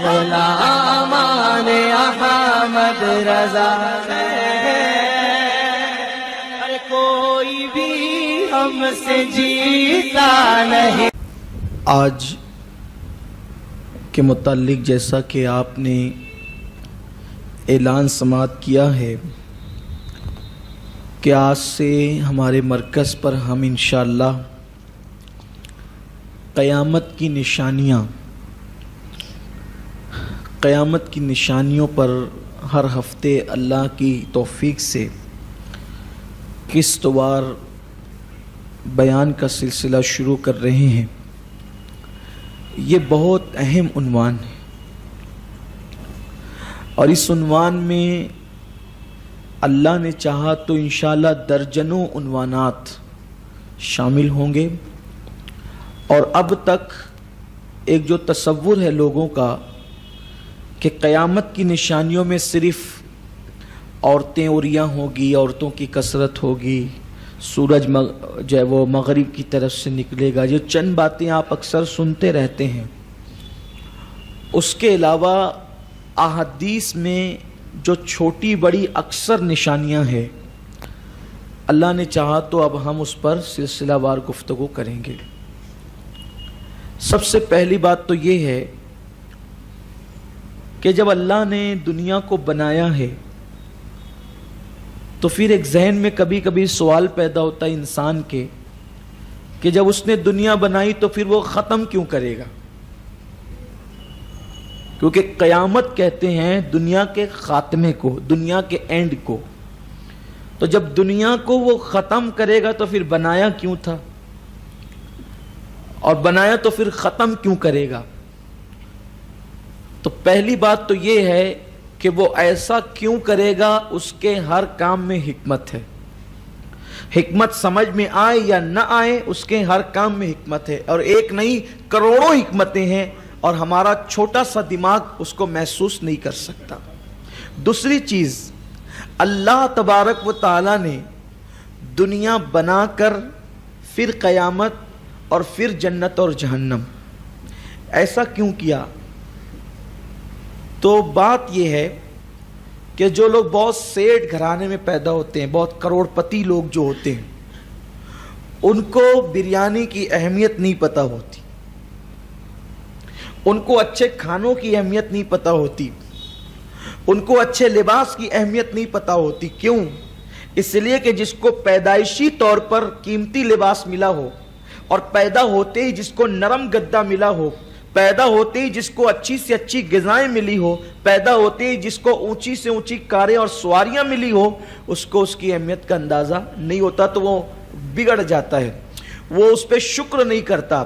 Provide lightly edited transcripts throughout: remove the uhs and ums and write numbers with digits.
غلامان احمد رضا ہے، کوئی بھی ہم سے جیتا نہیں۔ آج کے متعلق جیسا کہ آپ نے اعلان سماعت کیا ہے کہ آج سے ہمارے مرکز پر ہم انشاءاللہ قیامت کی نشانیوں پر ہر ہفتے اللہ کی توفیق سے قسط وار بیان کا سلسلہ شروع کر رہے ہیں۔ یہ بہت اہم عنوان ہے اور اس عنوان میں اللہ نے چاہا تو انشاءاللہ درجنوں عنوانات شامل ہوں گے، اور اب تک ایک جو تصور ہے لوگوں کا کہ قیامت کی نشانیوں میں صرف عورتیں عریاں ہوگی، عورتوں کی کثرت ہوگی، سورج جو ہے وہ مغرب کی طرف سے نکلے گا، جو چند باتیں آپ اکثر سنتے رہتے ہیں، اس کے علاوہ احادیث میں جو چھوٹی بڑی اکثر نشانیاں ہیں، اللہ نے چاہا تو اب ہم اس پر سلسلہ وار گفتگو کریں گے۔ سب سے پہلی بات تو یہ ہے کہ جب اللہ نے دنیا کو بنایا ہے تو پھر ایک ذہن میں کبھی کبھی سوال پیدا ہوتا ہے انسان کے کہ جب اس نے دنیا بنائی تو پھر وہ ختم کیوں کرے گا؟ کیونکہ قیامت کہتے ہیں دنیا کے خاتمے کو، دنیا کے اینڈ کو۔ تو جب دنیا کو وہ ختم کرے گا تو پھر بنایا کیوں تھا؟ اور بنایا تو پھر ختم کیوں کرے گا؟ تو پہلی بات تو یہ ہے کہ وہ ایسا کیوں کرے گا، اس کے ہر کام میں حکمت ہے۔ حکمت سمجھ میں آئے یا نہ آئے، اس کے ہر کام میں حکمت ہے، اور ایک نہیں کروڑوں حکمتیں ہیں، اور ہمارا چھوٹا سا دماغ اس کو محسوس نہیں کر سکتا۔ دوسری چیز، اللہ تبارک و تعالی نے دنیا بنا کر پھر قیامت اور پھر جنت اور جہنم ایسا کیوں کیا؟ تو بات یہ ہے کہ جو لوگ بہت سیٹھ گھرانے میں پیدا ہوتے ہیں، بہت کروڑ پتی لوگ جو ہوتے ہیں، ان کو بریانی کی اہمیت نہیں پتہ ہوتی، ان کو اچھے کھانوں کی اہمیت نہیں پتہ ہوتی، ان کو اچھے لباس کی اہمیت نہیں پتہ ہوتی۔ کیوں؟ اس لیے کہ جس کو پیدائشی طور پر قیمتی لباس ملا ہو، اور پیدا ہوتے ہی جس کو نرم گدا ملا ہو، پیدا ہوتے ہی جس کو اچھی سے اچھی غذائیں ملی ہو، پیدا ہوتے ہی جس کو اونچی سے اونچی کاریں اور سواریاں ملی ہو، اس کو اس کی اہمیت کا اندازہ نہیں ہوتا، تو وہ بگڑ جاتا ہے، وہ اس پہ شکر نہیں کرتا۔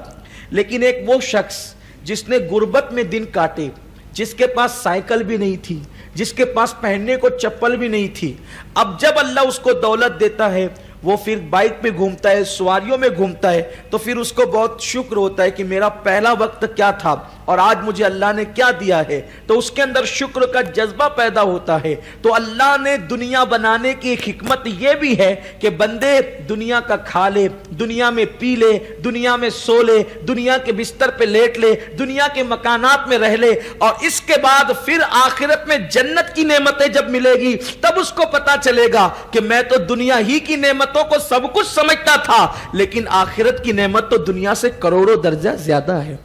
لیکن ایک وہ شخص جس نے غربت میں دن کاٹے، جس کے پاس سائیکل بھی نہیں تھی، جس کے پاس پہننے کو چپل بھی نہیں تھی، اب جب اللہ اس کو دولت دیتا ہے، وہ پھر بائک پہ گھومتا ہے، سواریوں میں گھومتا ہے، تو پھر اس کو بہت شکر ہوتا ہے کہ میرا پہلا وقت کیا تھا اور آج مجھے اللہ نے کیا دیا ہے، تو اس کے اندر شکر کا جذبہ پیدا ہوتا ہے۔ تو اللہ نے دنیا بنانے کی ایک حکمت یہ بھی ہے کہ بندے دنیا کا کھا لے، دنیا میں پی لے، دنیا میں سو لے، دنیا کے بستر پہ لیٹ لے، دنیا کے مکانات میں رہ لے، اور اس کے بعد پھر آخرت میں جنت کی نعمتیں جب ملے گی تب اس کو پتا چلے گا کہ میں تو دنیا ہی کی نعمتوں کو سب کچھ سمجھتا تھا، لیکن آخرت کی نعمت تو دنیا سے کروڑوں درجہ زیادہ ہے،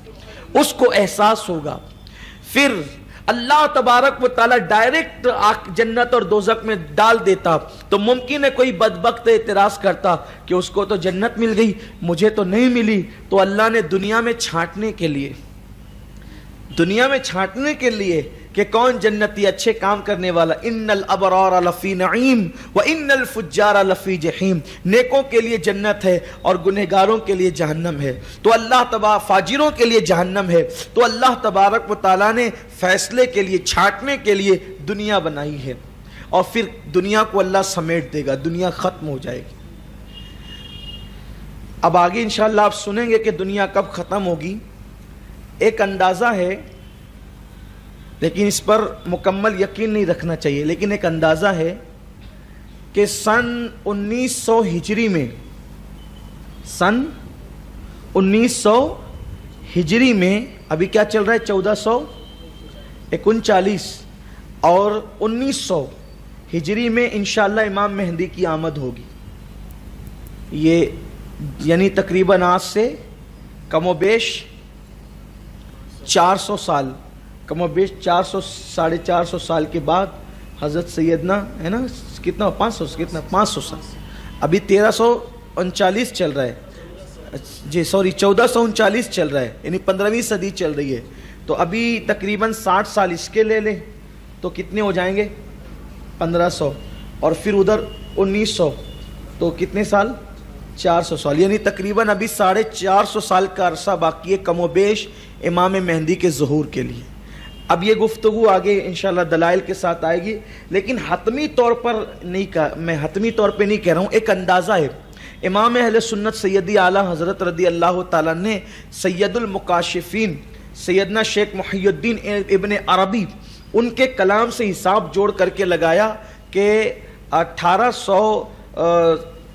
اس کو احساس ہوگا۔ پھر اللہ تبارک و تعالی ڈائریکٹ جنت اور دوزخ میں ڈال دیتا تو ممکن ہے کوئی بدبخت اعتراض کرتا کہ اس کو تو جنت مل گئی، مجھے تو نہیں ملی۔ تو اللہ نے دنیا میں چھانٹنے کے لیے کہ کون جنتی، اچھے کام کرنے والا، ان الابرار لفی نعیم وان الفجار لفی جحیم، نیکوں کے لیے جنت ہے اور گنہگاروں کے لیے جہنم ہے، تو اللہ فاجروں کے لیے جہنم ہے۔ تو اللہ تبارک و تعالیٰ نے فیصلے کے لیے، چھانٹنے کے لیے دنیا بنائی ہے، اور پھر دنیا کو اللہ سمیٹ دے گا، دنیا ختم ہو جائے گی۔ اب آگے انشاءاللہ آپ سنیں گے کہ دنیا کب ختم ہوگی۔ ایک اندازہ ہے، لیکن اس پر مکمل یقین نہیں رکھنا چاہیے، لیکن ایک اندازہ ہے کہ سن 1900 ہجری میں، سن 1900 ہجری میں، ابھی کیا چل رہا ہے، 39 اور 1900 ہجری میں انشاءاللہ امام مہدی کی آمد ہوگی. یہ یعنی تقریباً آج سے کم و بیش 400 سال، کم و بیش 400 ساڑھے 400 سال کے بعد حضرت سیدنا ہے نا کتنا 500 سال، ابھی 1339 چل رہا ہے، جی سوری 1439 چل رہا ہے، یعنی 15ویں صدی چل رہی ہے. تو ابھی تقریباً 60 سال اس کے لے لیں تو کتنے ہو جائیں گے 1500، اور پھر ادھر 1900 تو کتنے سال 400 سال، یعنی تقریباً ابھی 450 سال کا عرصہ باقی ہے کم و بیش امام مہدی کے ظہور کے لیے. اب یہ گفتگو آگے انشاءاللہ دلائل کے ساتھ آئے گی، لیکن حتمی طور پر نہیں میں حتمی طور پہ نہیں کہہ رہا ہوں، ایک اندازہ ہے. امام اہل سنت سیدی اعلیٰ حضرت رضی اللہ تعالیٰ نے سید المکاشفین سیدنا شیخ محی الدین ابن عربی ان کے کلام سے حساب جوڑ کر کے لگایا کہ 1800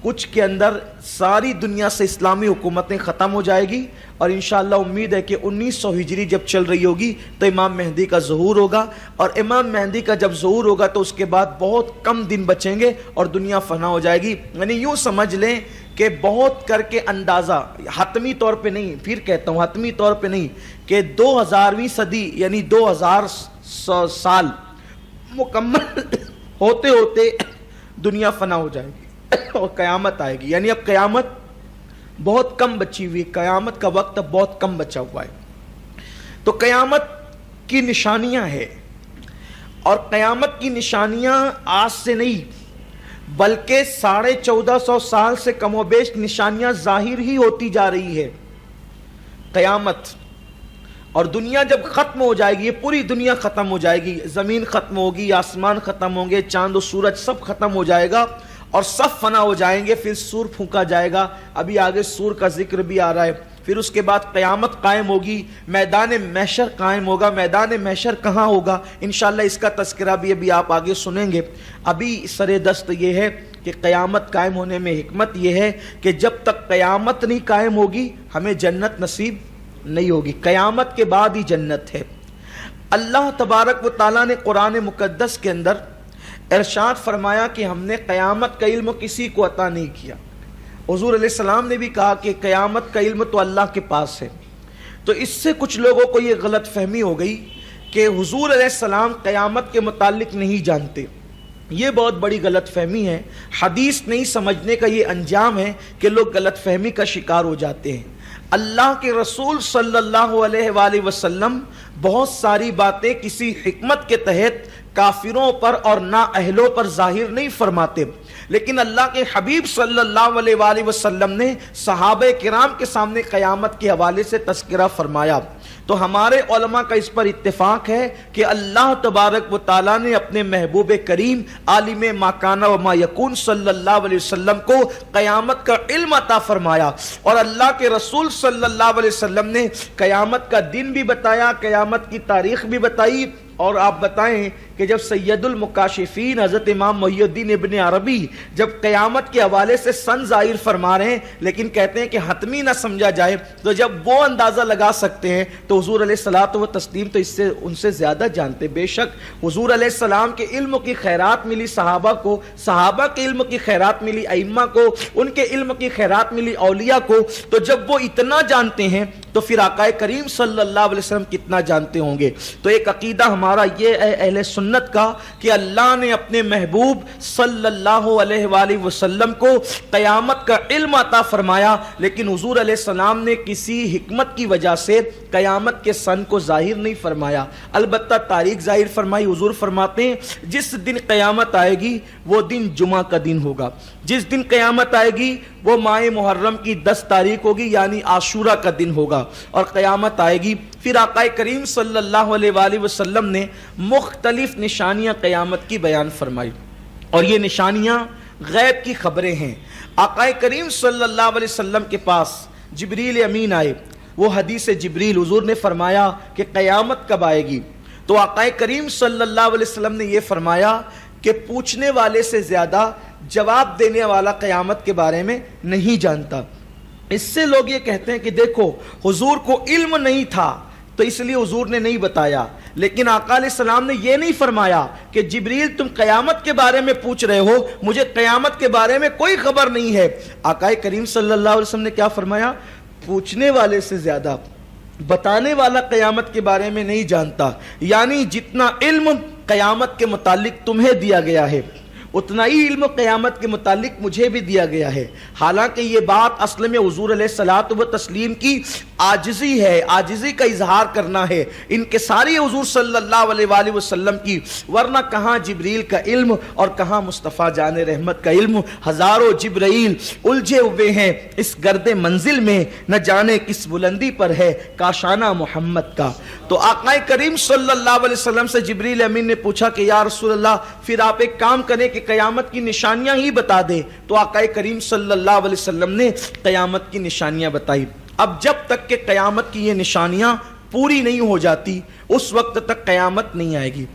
کچھ کے اندر ساری دنیا سے اسلامی حکومتیں ختم ہو جائے گی، اور انشاءاللہ امید ہے کہ 1900 ہجری جب چل رہی ہوگی تو امام مہدی کا ظہور ہوگا، اور امام مہدی کا جب ظہور ہوگا تو اس کے بعد بہت کم دن بچیں گے اور دنیا فنا ہو جائے گی. یعنی یوں سمجھ لیں کہ بہت کر کے اندازہ حتمی طور پہ نہیں، پھر کہتا ہوں حتمی طور پہ نہیں، کہ 2000ویں صدی یعنی 2000 سال مکمل ہوتے ہوتے دنیا فنا ہو جائے گی اور قیامت آئے گی. یعنی اب قیامت بہت کم بچی ہوئی، قیامت کا وقت اب بہت کم بچا ہوا ہے. تو قیامت کی نشانیاں ہیں، اور قیامت کی نشانیاں آج سے نہیں بلکہ 1450 سال سے کم و بیش نشانیاں ظاہر ہی ہوتی جا رہی ہے. قیامت اور دنیا جب ختم ہو جائے گی، یہ پوری دنیا ختم ہو جائے گی، زمین ختم ہوگی، آسمان ختم ہوں گے، چاند و سورج سب ختم ہو جائے گا اور سب فنا ہو جائیں گے. پھر سور پھونکا جائے گا، ابھی آگے سور کا ذکر بھی آ رہا ہے. پھر اس کے بعد قیامت قائم ہوگی، میدان محشر قائم ہوگا. میدان محشر کہاں ہوگا انشاءاللہ اس کا تذکرہ بھی ابھی آپ آگے سنیں گے. ابھی سر دست یہ ہے کہ قیامت قائم ہونے میں حکمت یہ ہے کہ جب تک قیامت نہیں قائم ہوگی ہمیں جنت نصیب نہیں ہوگی. قیامت کے بعد ہی جنت ہے. اللہ تبارک و تعالیٰ نے قرآن مقدس کے اندر ارشاد فرمایا کہ ہم نے قیامت کا علم کسی کو عطا نہیں کیا. حضور علیہ السلام نے بھی کہا کہ قیامت کا علم تو اللہ کے پاس ہے. تو اس سے کچھ لوگوں کو یہ غلط فہمی ہو گئی کہ حضور علیہ السلام قیامت کے متعلق نہیں جانتے. یہ بہت بڑی غلط فہمی ہے. حدیث نہیں سمجھنے کا یہ انجام ہے کہ لوگ غلط فہمی کا شکار ہو جاتے ہیں. اللہ کے رسول صلی اللہ علیہ وآلہ وسلم بہت ساری باتیں کسی حکمت کے تحت کافروں پر اور نااہلوں پر ظاہر نہیں فرماتے، لیکن اللہ کے حبیب صلی اللہ علیہ وآلہ وسلم نے صحابہ کرام کے سامنے قیامت کے حوالے سے تذکرہ فرمایا. تو ہمارے علماء کا اس پر اتفاق ہے کہ اللہ تبارک و تعالیٰ نے اپنے محبوب کریم عالم ما کان و ما یکون صلی اللہ علیہ وسلم کو قیامت کا علم عطا فرمایا، اور اللہ کے رسول صلی اللہ علیہ وسلم نے قیامت کا دن بھی بتایا، قیامت کی تاریخ بھی بتائی. اور آپ بتائیں کہ جب سید المکاشفین حضرت امام محی الدین ابن عربی جب قیامت کے حوالے سے سن ظاہر فرما رہے ہیں لیکن کہتے ہیں کہ حتمی نہ سمجھا جائے، تو جب وہ اندازہ لگا سکتے ہیں تو حضور علیہ الصلوۃ والتسلیم تو اس سے ان سے زیادہ جانتے. بے شک حضور علیہ السلام کے علم کی خیرات ملی صحابہ کو، صحابہ کے علم کی خیرات ملی ائمہ کو، ان کے علم کی خیرات ملی اولیاء کو. تو جب وہ اتنا جانتے ہیں تو پھر آقا کریم صلی اللہ علیہ وسلم کتنا جانتے ہوں گے. تو ایک عقیدہ ہمارا یہ ہے اہل سنت کا کہ اللہ نے اپنے محبوب صلی اللہ علیہ وآلہ وسلم کو قیامت کا علم عطا فرمایا، لیکن حضور علیہ السلام نے کسی حکمت کی وجہ سے قیامت کے سن کو ظاہر نہیں فرمایا، البتہ تاریخ ظاہر فرمائی. حضور فرماتے ہیں جس دن قیامت آئے گی وہ دن جمعہ کا دن ہوگا، جس دن قیامت آئے گی وہ ماہ محرم کی 10 تاریخ ہوگی یعنی عاشورہ کا دن ہوگا اور قیامت آئے گی. پھر آقا کریم صلی اللہ علیہ وآلہ وسلم نے مختلف نشانیاں قیامت کی بیان فرمائی، اور یہ نشانیاں غیب کی خبریں ہیں. آقا کریم صلی اللہ علیہ وسلم کے پاس جبریل امین آئے، وہ حدیث جبریل حضور نے فرمایا کہ قیامت کب آئے گی. تو آقا کریم صلی اللہ علیہ وسلم نے یہ فرمایا کہ پوچھنے والے سے زیادہ جواب دینے والا قیامت کے بارے میں نہیں جانتا. اس سے لوگ یہ کہتے ہیں کہ دیکھو حضور کو علم نہیں تھا تو اس لیے حضور نے نہیں بتایا. لیکن آقا علیہ السلام نے یہ نہیں فرمایا کہ جبریل تم قیامت کے بارے میں پوچھ رہے ہو, مجھے قیامت کے بارے میں کوئی خبر نہیں ہے. آقا کریم صلی اللہ علیہ وسلم نے کیا فرمایا؟ پوچھنے والے سے زیادہ بتانے والا قیامت کے بارے میں نہیں جانتا. یعنی جتنا علم قیامت کے متعلق تمہیں دیا گیا ہے اتنا ہی علم قیامت کے متعلق مجھے بھی دیا گیا ہے. حالانکہ یہ بات اصل میں حضور علیہ الصلوۃ والتسلیم کی عاجزی ہے, عاجزی کا اظہار کرنا ہے, انکساری حضور صلی اللہ علیہ وآلہ وسلم کی. ورنہ کہاں جبریل کا علم اور کہاں مصطفیٰ جان رحمت کا علم. ہزاروں جبرائیل الجھے ہوئے ہیں اس گرد منزل میں, نہ جانے کس بلندی پر ہے کاشانہ محمد کا. تو آقا کریم صلی اللہ علیہ وسلم سے جبریل امین نے پوچھا کہ یا رسول اللہ پھر آپ ایک کام کریں کہ قیامت کی نشانیاں ہی بتا دیں. تو آقا کریم صلی اللہ علیہ وسلم نے قیامت کی نشانیاں بتائی. اب جب تک کہ قیامت کی یہ نشانیاں پوری نہیں ہو جاتی اس وقت تک قیامت نہیں آئے گی.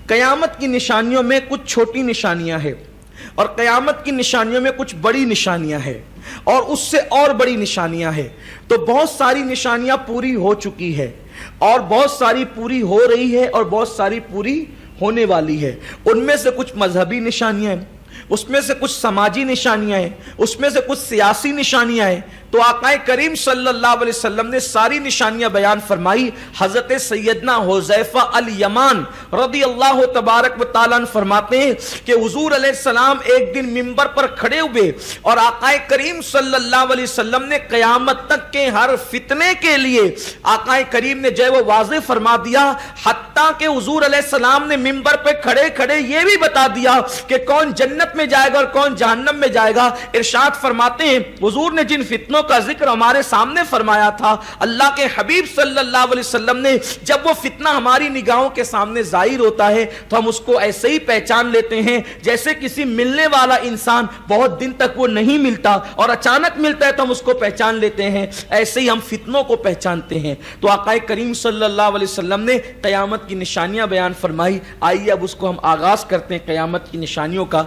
قیامت کی نشانیوں میں کچھ چھوٹی نشانیاں ہیں اور قیامت کی نشانیوں میں کچھ بڑی نشانیاں ہیں اور اس سے اور بڑی نشانیاں ہیں. تو بہت ساری نشانیاں پوری ہو چکی ہے اور بہت ساری پوری ہو رہی ہے اور بہت ساری پوری ہونے والی ہے. ان میں سے کچھ مذہبی نشانیاں ہیں, اس میں سے کچھ سماجی نشانیاں ہیں, اس میں سے کچھ سیاسی نشانیاں ہیں. تو آقا کریم صلی اللہ علیہ وسلم نے ساری نشانیاں بیان فرمائی. حضرت سیدنا حذیفہ الیمان رضی اللہ تبارک و تعالیٰ عنہ فرماتے ہیں کہ حضور علیہ السلام ایک دن منبر پر کھڑے ہوئے اور آقا کریم صلی اللہ علیہ وسلم نے قیامت تک کے ہر فتنے کے لیے آقا کریم نے جو ہے وہ واضح فرما دیا. حتیٰ کہ حضور علیہ السلام نے منبر پہ کھڑے کھڑے یہ بھی بتا دیا کہ کون جنت میں جائے گا اور کون جہنم میں جائے گا. ارشاد فرماتے ہیں حضور نے جن فتنوں کا ذکر ہمارے سامنے فرمایا تھا, اللہ کے حبیب صلی اللہ علیہ وسلم نے جب وہ فتنہ ہماری نگاہوں کے سامنے ظاہر ہوتا ہے تو ہم اس کو ایسے ہی پہچان لیتے ہیں جیسے کسی ملنے والا انسان بہت دن تک وہ نہیں ملتا اور اچانک ملتا ہے تو ہم اس کو پہچان لیتے ہیں. ایسے ہی ہم فتنوں کو پہچانتے ہیں. تو آقا کریم صلی اللہ علیہ وسلم نے قیامت کی نشانیاں بیان فرمائی. آئیے اب اس کو ہم آغاز کرتے ہیں قیامت کی نشانیوں کا.